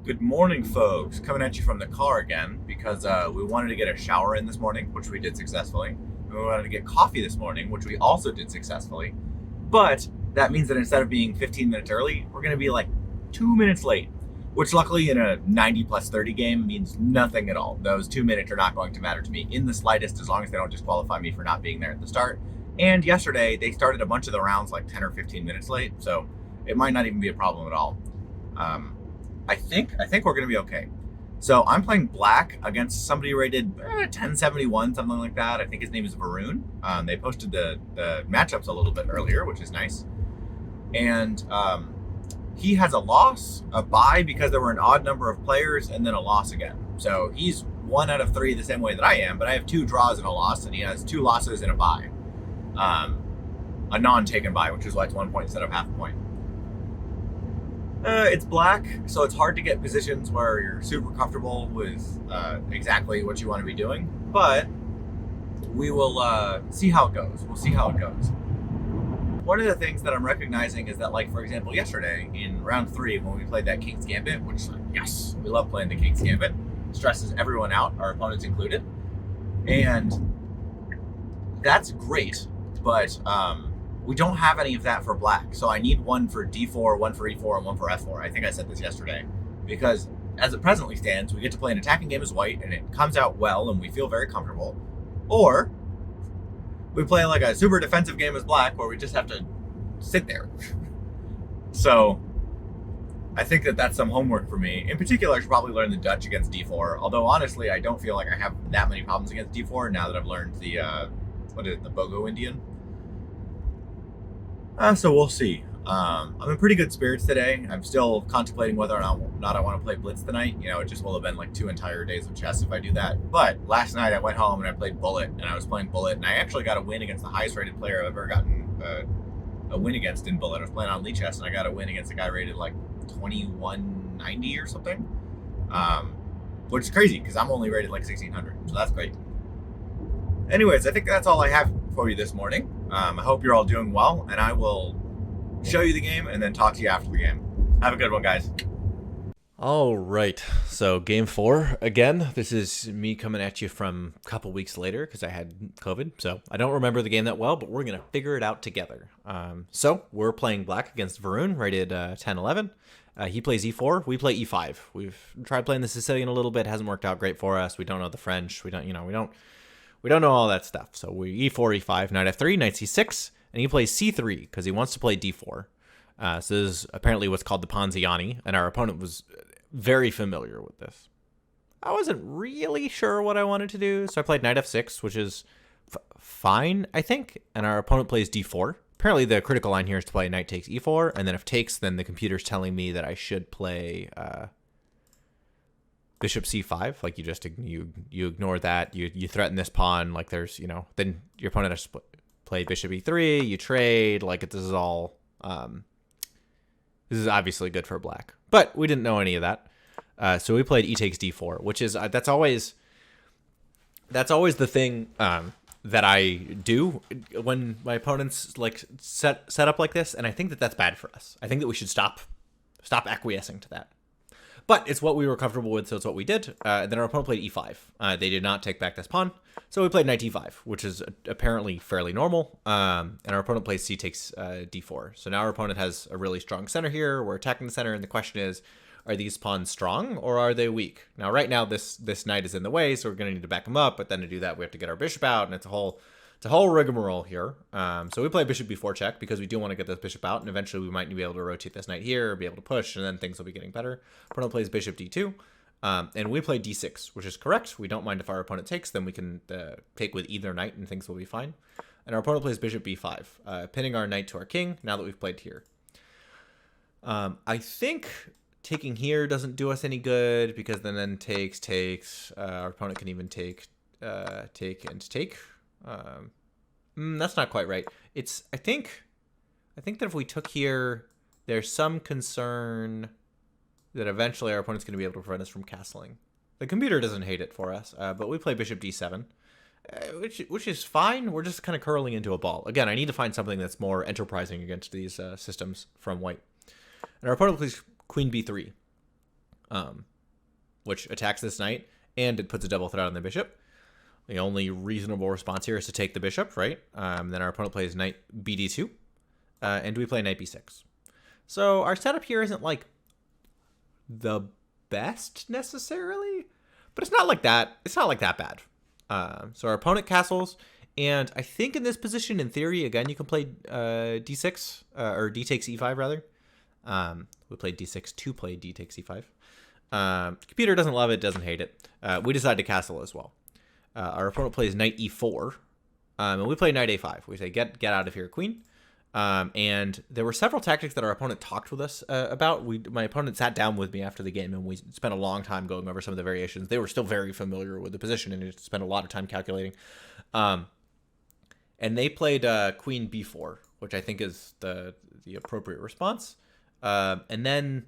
Good morning, folks. Coming at you from the car again because we wanted to get a shower in this morning, which we did successfully. And we wanted to get coffee this morning, which we also did successfully. But that means that instead of being 15 minutes early, we're going to be like 2 minutes late, which luckily in a 90 plus 30 game means nothing at all. Those 2 minutes are not going to matter to me in the slightest as long as they don't disqualify me for not being there at the start. And yesterday, they started a bunch of the rounds like 10 or 15 minutes late, so it might not even be a problem at all. Um, I think we're gonna be okay. So I'm playing black against somebody rated 1071, something like that. I think his name is Varun. They posted the matchups a little bit earlier, which is nice. And he has a loss, a bye because there were an odd number of players, and then a loss again. So he's 1 out of 3 the same way that I am, but I have 2 draws and a loss, and he has 2 losses and a bye. A non-taken bye, which is why it's 1 point instead of half a point. It's black, so it's hard to get positions where you're super comfortable with exactly what you want to be doing. But we will see how it goes. We'll see how it goes. One of the things that I'm recognizing is that, like, for example, yesterday in round 3 when we played that King's Gambit, which, yes, we love playing the King's Gambit, stresses everyone out, our opponents included. And that's great, but we don't have any of that for black. So I need one for D4, one for E4, and one for F4. I think I said this yesterday. Because as it presently stands, we get to play an attacking game as white, and it comes out well, and we feel very comfortable. Or we play like a super defensive game as black, where we just have to sit there. So I think that that's some homework for me. In particular, I should probably learn the Dutch against D4. Although, honestly, I don't feel like I have that many problems against D4 now that I've learned the, the Bogo Indian. So we'll see. I'm in pretty good spirits today. I'm still contemplating whether or not I want to play Blitz tonight. You know, it just will have been like 2 entire days of chess if I do that. But last night I went home and I played Bullet, and I was playing Bullet, and I actually got a win against the highest rated player I've ever gotten a win against in Bullet. I was playing on Lee Chess, and I got a win against a guy rated like 2190 or something. Which is crazy because I'm only rated like 1600, so that's great. Anyways, I think that's all I have for you this morning. I hope you're all doing well, and I will show you the game and then talk to you after the game. Have a good one, guys. All right, so game 4 again. This is me coming at you from a couple weeks later because I had COVID, so I don't remember the game that well, but we're gonna figure it out together. So we're playing black against Varun, rated 10-11. He plays E4, we play E5. We've tried playing the Sicilian a little bit, hasn't worked out great for us. We don't know the French. We don't know all that stuff. So we E4, E5, knight F3, knight C6, and he plays C3 because he wants to play D4. So this is apparently what's called the Ponziani, and our opponent was very familiar with this. I wasn't really sure what I wanted to do, so I played knight F6, which is fine, I think, and our opponent plays D4. Apparently the critical line here is to play knight takes E4, and then if takes, then the computer's telling me that I should play bishop c5. Like you ignore that, you threaten this pawn, like there's, then your opponent has to play bishop e3, you trade, like this is all this is obviously good for black, but we didn't know any of that. So we played e takes d4, which is that's always the thing that I do when my opponents like set up like this, and I think that that's bad for us. I think that we should stop acquiescing to that. But it's what we were comfortable with, so it's what we did. Then our opponent played e5. They did not take back this pawn, so we played knight e5, which is apparently fairly normal. And our opponent plays c takes d4. So now our opponent has a really strong center here. We're attacking the center, and the question is, are these pawns strong or are they weak? Now, right now, this knight is in the way, so we're going to need to back him up. But then to do that, we have to get our bishop out, and it's a whole rigmarole here. So we play bishop b4 check because we do want to get this bishop out, and eventually we might be able to rotate this knight here, be able to push, and then things will be getting better. Opponent plays bishop d2, and we play d6, which is correct. We don't mind if our opponent takes, then we can take with either knight, and things will be fine. And our opponent plays bishop b5, pinning our knight to our king now that we've played here. I think taking here doesn't do us any good because then takes. Our opponent can even take and take. That's not quite right. I think that if we took here, there's some concern that eventually our opponent's going to be able to prevent us from castling. The computer doesn't hate it for us, but we play bishop d7, which is fine. We're just kind of curling into a ball. Again, I need to find something that's more enterprising against these systems from white. And our opponent plays queen b3. which attacks this knight, and it puts a double threat on the bishop. The only reasonable response here is to take the bishop, right? Then our opponent plays knight bd2, and we play knight b6. So our setup here isn't like the best necessarily, but it's not like that. It's not like that bad. So our opponent castles, and I think in this position, in theory, again, you can play d6 or d takes e5 rather. We played d6 to play d takes e5. The computer doesn't love it, doesn't hate it. We decide to castle as well. Our opponent plays knight e4, and we play knight a5. We say, get out of here, queen. And there were several tactics that our opponent talked with us about. My opponent sat down with me after the game, and we spent a long time going over some of the variations. They were still very familiar with the position, and spent a lot of time calculating. And they played queen b4, which I think is the appropriate response. And then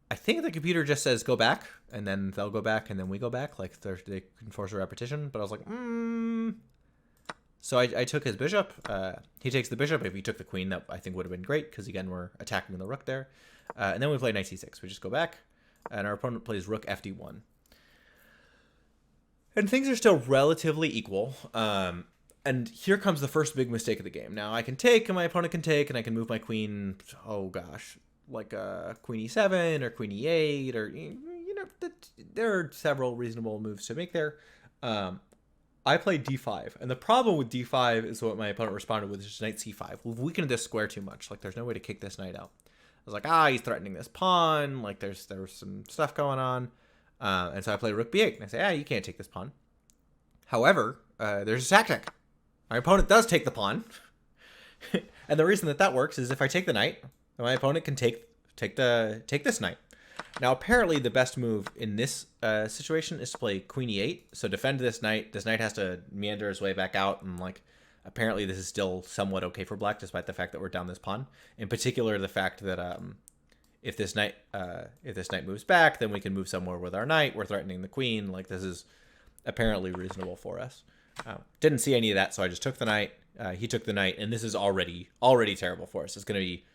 I think the computer just says go back, and then they'll go back, and then we go back. Like they can force a repetition. But I was like, So I took his bishop. He takes the bishop. If he took the queen, that I think would have been great, because again, we're attacking the rook there. And then we play knight c6. We just go back, and our opponent plays rook fd1. And things are still relatively equal. And here comes the first big mistake of the game. Now I can take, and my opponent can take, and I can move my queen. Oh gosh, like queen e7 or queen e8, or there are several reasonable moves to make there. I played d5, and the problem with d5 is what my opponent responded with, is knight c5. We've weakened this square too much. Like, there's no way to kick this knight out. I was like, he's threatening this pawn. Like, there was some stuff going on. And so I play rook b8, and I say, you can't take this pawn. However, there's a tactic. My opponent does take the pawn. And the reason that works is if I take the knight, my opponent can take this knight. Now, apparently, the best move in this situation is to play queen e8. So defend this knight. This knight has to meander his way back out, and apparently this is still somewhat okay for black, despite the fact that we're down this pawn. In particular, the fact that if this knight moves back, then we can move somewhere with our knight. We're threatening the queen. Like, this is apparently reasonable for us. Didn't see any of that, so I just took the knight. He took the knight, and this is already terrible for us. It's going to be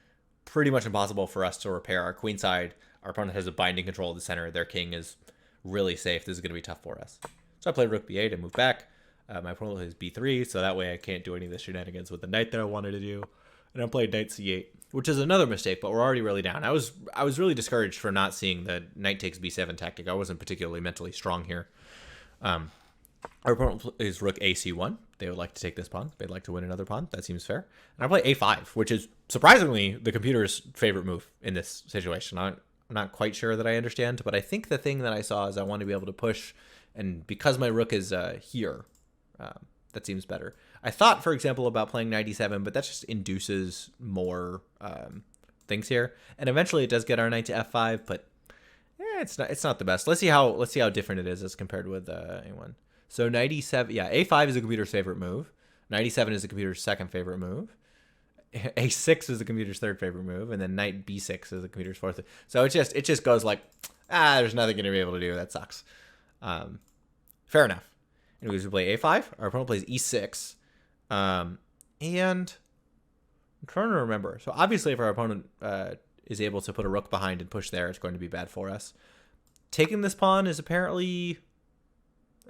pretty much impossible for us to repair our queen side. Our opponent has a binding control of the center. Their king is really safe. This is going to be tough for us. So I played rook b8 and moved back. My opponent plays b3, so that way I can't do any of the shenanigans with the knight that I wanted to do. And I played knight c8, which is another mistake, but we're already really down. I was really discouraged for not seeing the knight takes b7 tactic. I wasn't particularly mentally strong here. Our opponent is rook ac1. They would like to take this pawn. They'd like to win another pawn. That seems fair. And I play a5, which is surprisingly the computer's favorite move in this situation. I'm not quite sure that I understand, but I think the thing that I saw is I want to be able to push, and because my rook is here, that seems better. I thought, for example, about playing knight e7, but that just induces more things here, and eventually it does get our knight to f5, but it's not the best. Let's see how different it is as compared with a1. So knight e7, a5 is the computer's favorite move. Knight e7 is the computer's second favorite move. a6 is the computer's third favorite move, and then knight b6 is the computer's fourth. So it just goes like, there's nothing going to be able to do. That sucks. Fair enough. Anyways, we play a5. Our opponent plays e6. And I'm trying to remember. So obviously, if our opponent is able to put a rook behind and push there, it's going to be bad for us. Taking this pawn is apparently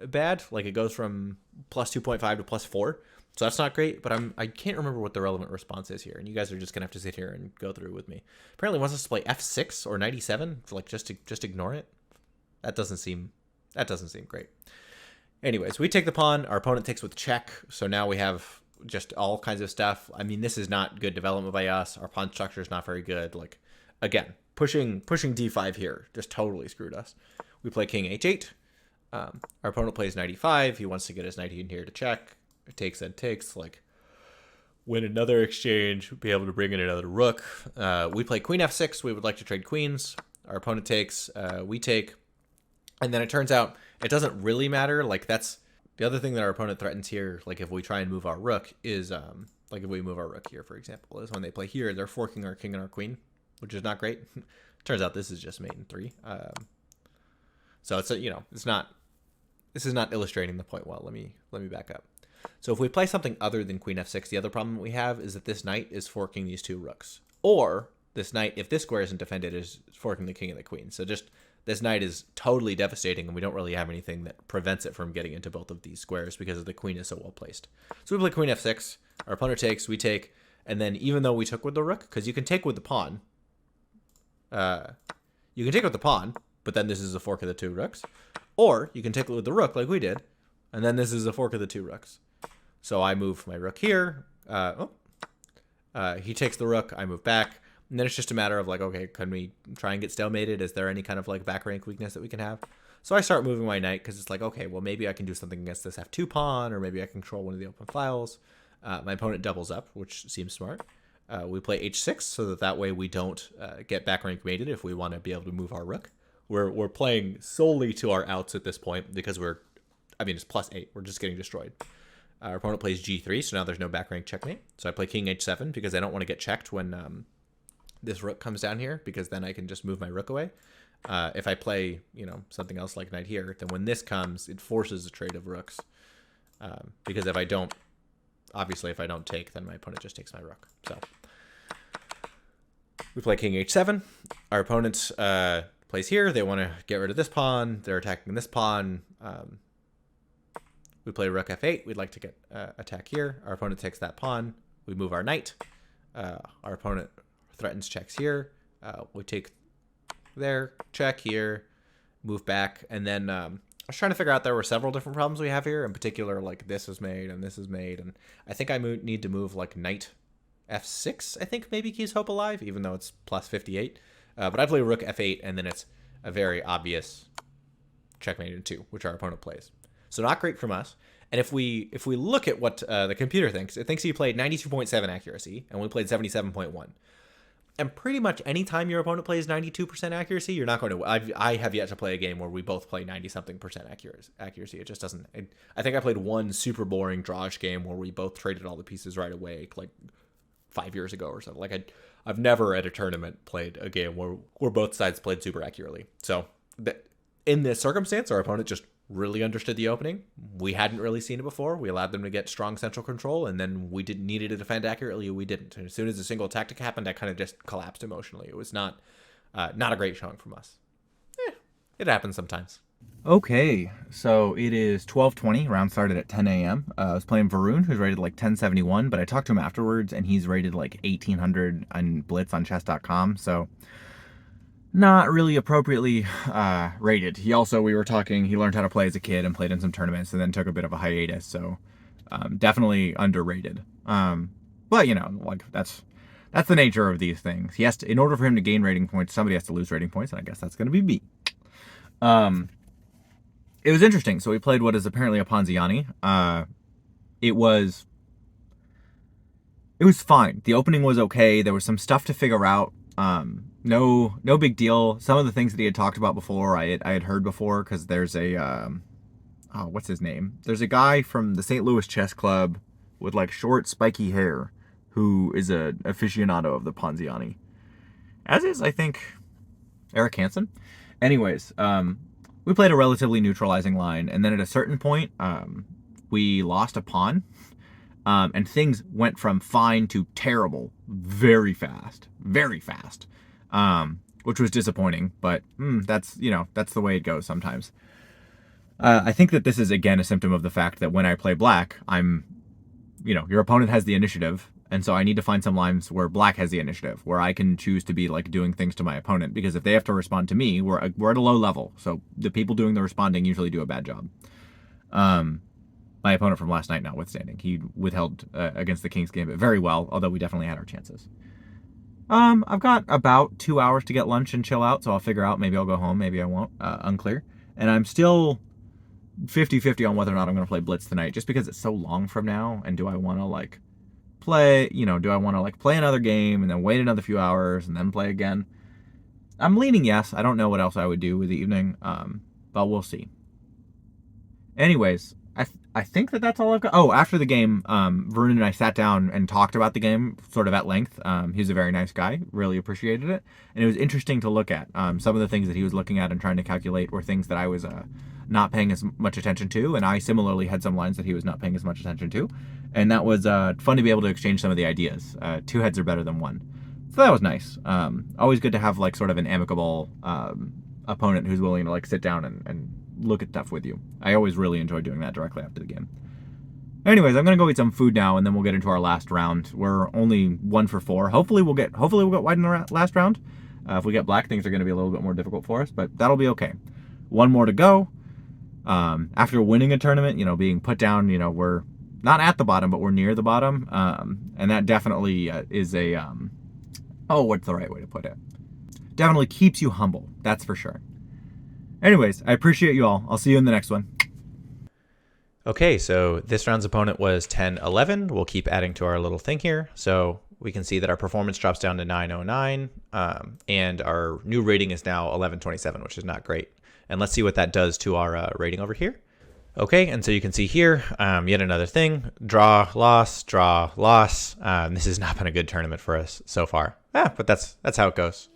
bad. Like, it goes from plus 2.5 to plus 4. So that's not great, but I can't remember what the relevant response is here, and you guys are just gonna have to sit here and go through with me. Apparently, wants us to play f6 or knight e7, like just ignore it. That doesn't seem great. Anyways, we take the pawn. Our opponent takes with check, so now we have just all kinds of stuff. I mean, this is not good development by us. Our pawn structure is not very good. Like, again, pushing d5 here just totally screwed us. We play king h8. Our opponent plays knight e5. He wants to get his knight in here to check. Takes and takes, like, win another exchange, be able to bring in another rook. We play queen f6. We would like to trade queens. Our opponent takes, we take, and then it turns out it doesn't really matter. Like, that's the other thing that our opponent threatens here. Like, if we try and move our rook is like if we move our rook here, for example, is when they play here, they're forking our king and our queen, which is not great. Turns out this is just mate in 3. So it's this is not illustrating the point well. Let me back up. So if we play something other than queen f6, the other problem we have is that this knight is forking these two rooks. Or this knight, if this square isn't defended, is forking the king and the queen. So just this knight is totally devastating, and we don't really have anything that prevents it from getting into both of these squares because the queen is so well placed. So we play queen f6. Our opponent takes, we take, and then even though we took with the rook, because you can take with the pawn, but then this is a fork of the two rooks, or you can take it with the rook like we did, and then this is a fork of the two rooks. So I move my rook here. He takes the rook. I move back. And then it's just a matter of like, okay, can we try and get stalemated? Is there any kind of like back rank weakness that we can have? So I start moving my knight because it's like, okay, well, maybe I can do something against this f2 pawn, or maybe I can control one of the open files. My opponent doubles up, which seems smart. We play h6 so that way we don't get back rank mated if we want to be able to move our rook. We're playing solely to our outs at this point because it's +8. We're just getting destroyed. Our opponent plays g3, so now there's no back rank checkmate. So I play king h7 because I don't want to get checked when this rook comes down here, because then I can just move my rook away. If I play, something else like knight here, then when this comes, it forces a trade of rooks. Because if I don't take, then my opponent just takes my rook. So we play king h7. Our opponent plays here. They want to get rid of this pawn. They're attacking this pawn. We play rook f8. We'd like to get attack here. Our opponent takes that pawn. We move our knight. Our opponent threatens checks here. We take there, check here, move back. And then I was trying to figure out, there were several different problems we have here. In particular, like this is made and this is made. And I think I need to move like knight f6, I think maybe keeps hope alive, even though it's +58. But I play rook f8, and then it's a very obvious checkmate in 2, which our opponent plays. So not great from us. And if we look at what the computer thinks, it thinks he played 92.7 accuracy, and we played 77.1. And pretty much any time your opponent plays 92% accuracy, you're not going to. I have yet to play a game where we both play 90-something% accuracy. It just doesn't. I think I played one super boring drawish game where we both traded all the pieces right away, like 5 years ago or something. Like I've never at a tournament played a game where both sides played super accurately. So in this circumstance, our opponent just really understood the opening. We hadn't really seen it before. We allowed them to get strong central control, and then we didn't needed to defend accurately. We didn't. And as soon as a single tactic happened, I kind of just collapsed emotionally. It was not a great showing from us. It happens sometimes. Okay, so it is 12:20. Round started at 10 a.m. I was playing Varun, who's rated like 1071, but I talked to him afterwards, and he's rated like 1800 on Blitz on chess.com. So not really appropriately rated. He learned how to play as a kid and played in some tournaments and then took a bit of a hiatus, so definitely underrated. But that's the nature of these things. He has to, in order for him to gain rating points, somebody has to lose rating points, and I guess that's going to be me. It was interesting. So we played what is apparently a Ponziani. It was fine. The opening was okay. There was some stuff to figure out. No big deal. Some of the things that he had talked about before, I had heard before, because there's a, what's his name? There's a guy from the St. Louis Chess Club with like short, spiky hair who is a aficionado of the Ponziani. As is, I think, Eric Hansen. Anyways, we played a relatively neutralizing line, and then at a certain point, we lost a pawn, and things went from fine to terrible very fast, which was disappointing, but that's the way it goes sometimes. I think that this is, again, a symptom of the fact that when I play black, your opponent has the initiative, and so I need to find some lines where black has the initiative, where I can choose to be like doing things to my opponent, because if they have to respond to me, we're at a low level, so the people doing the responding usually do a bad job. My opponent from last night notwithstanding, he withheld against the King's Gambit very well, although we definitely had our chances. I've got about 2 hours to get lunch and chill out, so I'll figure out, maybe I'll go home, maybe I won't, unclear. And I'm still 50-50 on whether or not I'm going to play Blitz tonight, just because it's so long from now, and do I want to play another game and then wait another few hours and then play again? I'm leaning yes. I don't know what else I would do with the evening, but we'll see. Anyways, I think that's all I've got. Oh, after the game, Vernon and I sat down and talked about the game sort of at length. He's a very nice guy, really appreciated it. And it was interesting to look at. Some of the things that he was looking at and trying to calculate were things that I was not paying as much attention to. And I similarly had some lines that he was not paying as much attention to. And that was fun to be able to exchange some of the ideas. Two heads are better than one. So that was nice. Always good to have sort of an amicable opponent who's willing to like sit down and look at stuff with you. I always really enjoy doing that directly after the game. Anyways, I'm gonna go eat some food now, and then we'll get into our last round. We're only 1 for 4. Hopefully we'll get white in the last round. If we get black, things are gonna be a little bit more difficult for us, but that'll be okay. 1 more to go. After winning a tournament, being put down, we're not at the bottom, but we're near the bottom, and that definitely is a what's the right way to put it? Definitely keeps you humble. That's for sure. Anyways, I appreciate you all. I'll see you in the next one. Okay, so this round's opponent was 10-11. We'll keep adding to our little thing here. So we can see that our performance drops down to 909, and our new rating is now 1127, which is not great. And let's see what that does to our rating over here. Okay, and so you can see here, yet another thing, draw, loss, draw, loss. This has not been a good tournament for us so far. But that's how it goes.